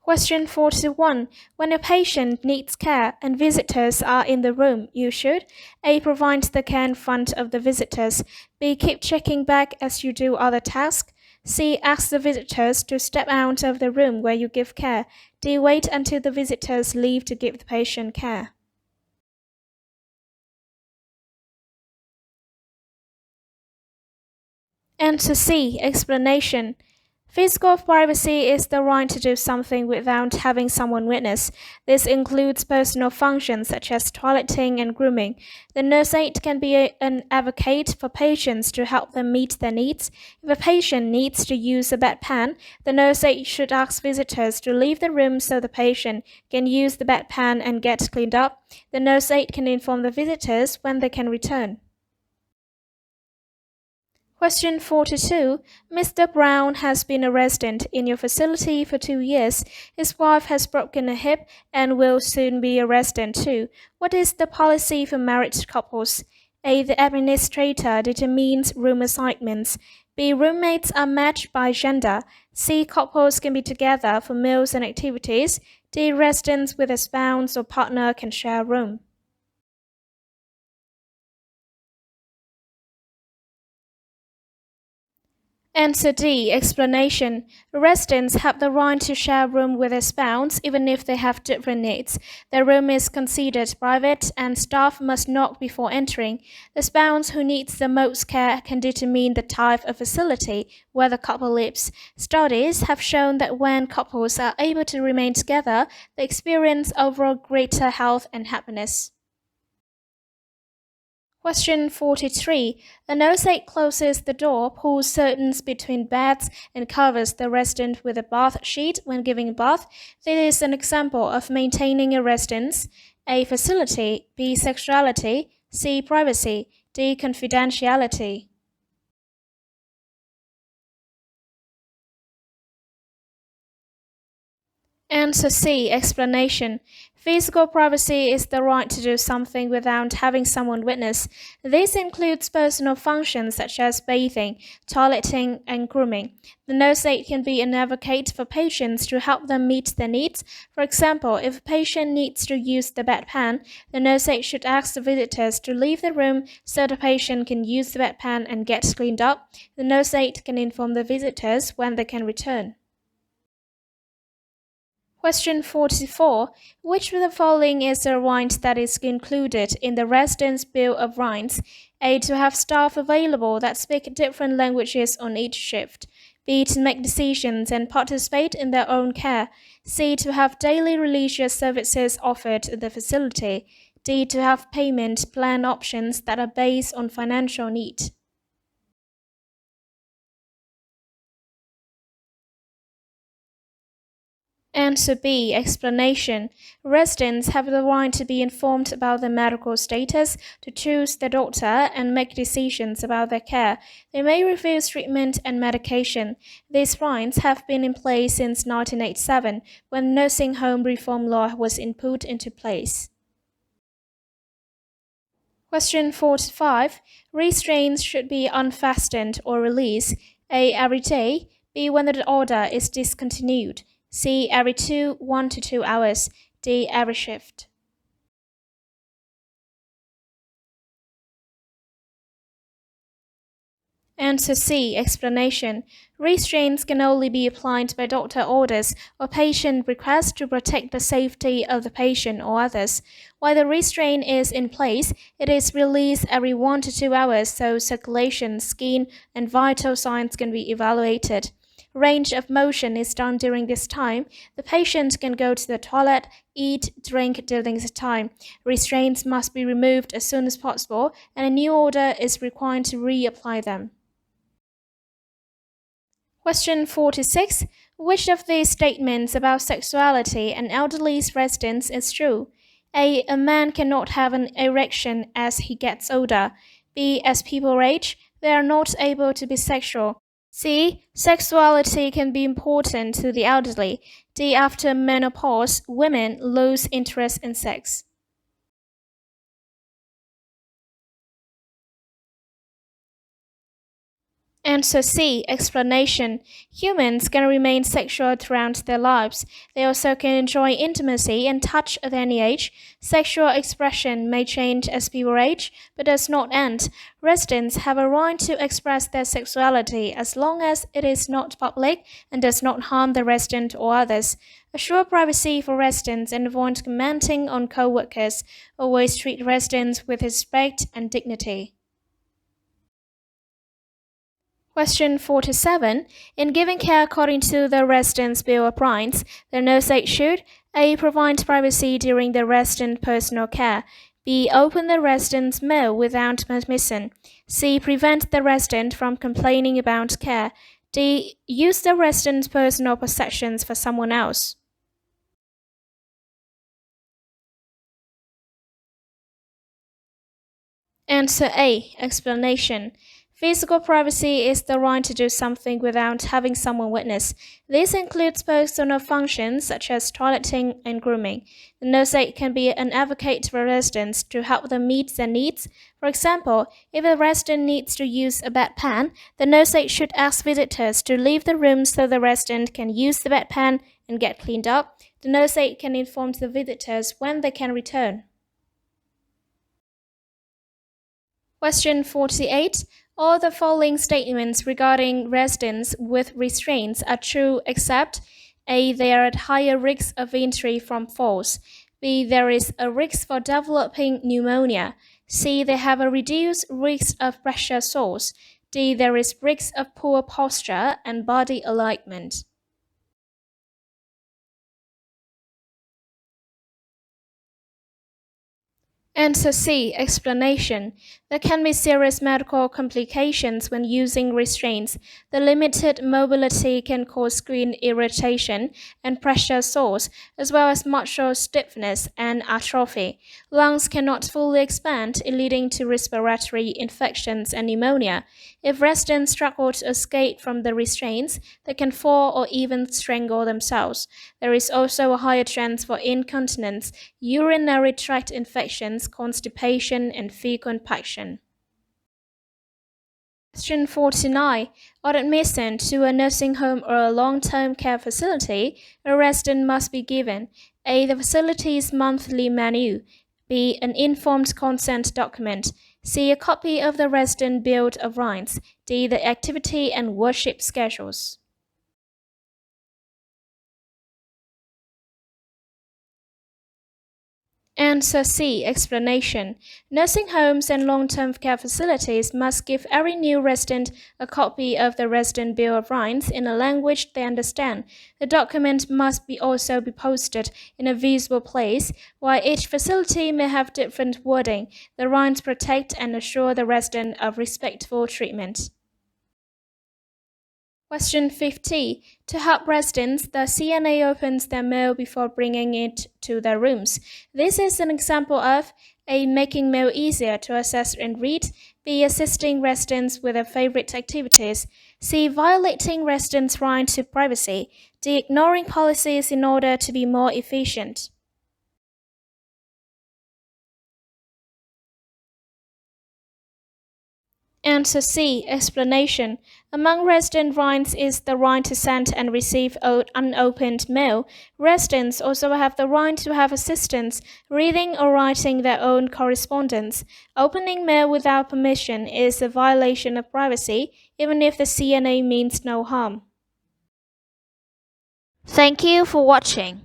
Question 41. When a patient needs care and visitors are in the room, you should A. Provide the care in front of the visitors. B. Keep checking back as you do other tasks. C. Ask the visitors to step out of the room where you give care. D. Wait until the visitors leave to give the patient care. Answer C. Explanation. Physical privacy is the right to do something without having someone witness. This includes personal functions such as toileting and grooming. The nurse aide can be an advocate for patients to help them meet their needs. If a patient needs to use a bedpan, the nurse aide should ask visitors to leave the room so the patient can use the bedpan and get cleaned up. The nurse aide can inform the visitors when they can return. Question 42. Mr. Brown has been a resident in your facility for 2 years. His wife has broken a hip and will soon be a resident too. What is the policy for married couples? A. The administrator determines room assignments. B. Roommates are matched by gender. C. Couples can be together for meals and activities. D. Residents with a spouse or partner can share a room. Answer D. Explanation. Residents have the right to share a room with a spouse even if they have different needs. Their room is considered private and staff must knock before entering. The spouse who needs the most care can determine the type of facility where the couple lives. Studies have shown that when couples are able to remain together, they experience overall greater health and happiness. Question 43. A nurse aide closes the door, pulls curtains between beds, and covers the resident with a bath sheet when giving a bath. This is an example of maintaining a residence. A. Facility. B. Sexuality. C. Privacy. D. Confidentiality. Answer C. Explanation. Physical privacy is the right to do something without having someone witness. This includes personal functions such as bathing, toileting, and grooming. The nurse aide can be an advocate for patients to help them meet their needs. For example, if a patient needs to use the bedpan, the nurse aide should ask the visitors to leave the room so the patient can use the bedpan and get cleaned up. The nurse aide can inform the visitors when they can return. Question 44. Which of the following is a right that is included in the Residence Bill of Rights? A. To have staff available that speak different languages on each shift. B. To make decisions and participate in their own care. C. To have daily religious services offered at the facility. D. To have payment plan options that are based on financial need. Answer B. Explanation. Residents have the right to be informed about their medical status, to choose their doctor, and make decisions about their care. They may refuse treatment and medication. These rights have been in place since 1987, when nursing home reform law was put into place. Question 45. Restraints should be unfastened or released. A. Every day. B. When the order is discontinued. C. Every 1 to 2 hours. D. Every shift. Answer C. Explanation. Restraints can only be applied by doctor orders or patient request to protect the safety of the patient or others. While the restraint is in place, it is released every 1 to 2 hours so circulation, skin, and vital signs can be evaluated. Range of motion is done during this time. The patient can go to the toilet, eat, drink during this time. Restraints must be removed as soon as possible, and a new order is required to reapply them. Question 46. Which of these statements about sexuality and elderly residents is true? A. A man cannot have an erection as he gets older. B. As people age, they are not able to be sexual. C. Sexuality can be important to the elderly. D. After menopause, women lose interest in sex. Answer C. Explanation. Humans can remain sexual throughout their lives. They also can enjoy intimacy and touch at any age. Sexual expression may change as people age, but does not end. Residents have a right to express their sexuality as long as it is not public and does not harm the resident or others. Assure privacy for residents and avoid commenting on co-workers. Always treat residents with respect and dignity. Question 47. In giving care according to the Residence Bill of Rights, the no-state should A. Provide privacy during the resident personal care. B. Open the resident's mail without permission. C. Prevent the resident from complaining about care. D. Use the resident's personal possessions for someone else. Answer A. Explanation. Physical privacy is the right to do something without having someone witness. This includes personal functions such as toileting and grooming. The no-state can be an advocate for residents to help them meet their needs. For example, if a resident needs to use a bedpan, the no-state should ask visitors to leave the room so the resident can use the bedpan and get cleaned up. The no-state can inform the visitors when they can return. Question 48. All the following statements regarding residents with restraints are true except A. They are at higher risk of injury from falls. B. There is a risk for developing pneumonia. C. They have a reduced risk of pressure sores. D. There is risk of poor posture and body alignment. Answer C. Explanation. There can be serious medical complications when using restraints. The limited mobility can cause skin irritation and pressure sores, as well as muscle stiffness and atrophy. Lungs cannot fully expand, leading to respiratory infections and pneumonia. If residents struggle to escape from the restraints, they can fall or even strangle themselves. There is also a higher chance for incontinence, urinary tract infections, constipation, and fecal impaction. Question 49. On admission to a nursing home or a long-term care facility, a resident must be given A. The facility's monthly menu. B. An informed consent document. C. A copy of the resident bill of rights. D. The activity and worship schedules. Answer C. Explanation. Nursing homes and long-term care facilities must give every new resident a copy of the Resident Bill of Rights in a language they understand. The document must also be posted in a visible place. While each facility may have different wording, the rights protect and assure the resident of respectful treatment. Question 50. To help residents, the CNA opens their mail before bringing it to their rooms. This is an example of A. Making mail easier to access and read. B. Assisting residents with their favorite activities. C. Violating residents' right to privacy. D. Ignoring policies in order to be more efficient. Answer C. Explanation. Among resident rights is the right to send and receive unopened mail. Residents also have the right to have assistance reading or writing their own correspondence. Opening mail without permission is a violation of privacy, even if the CNA means no harm. Thank you for watching.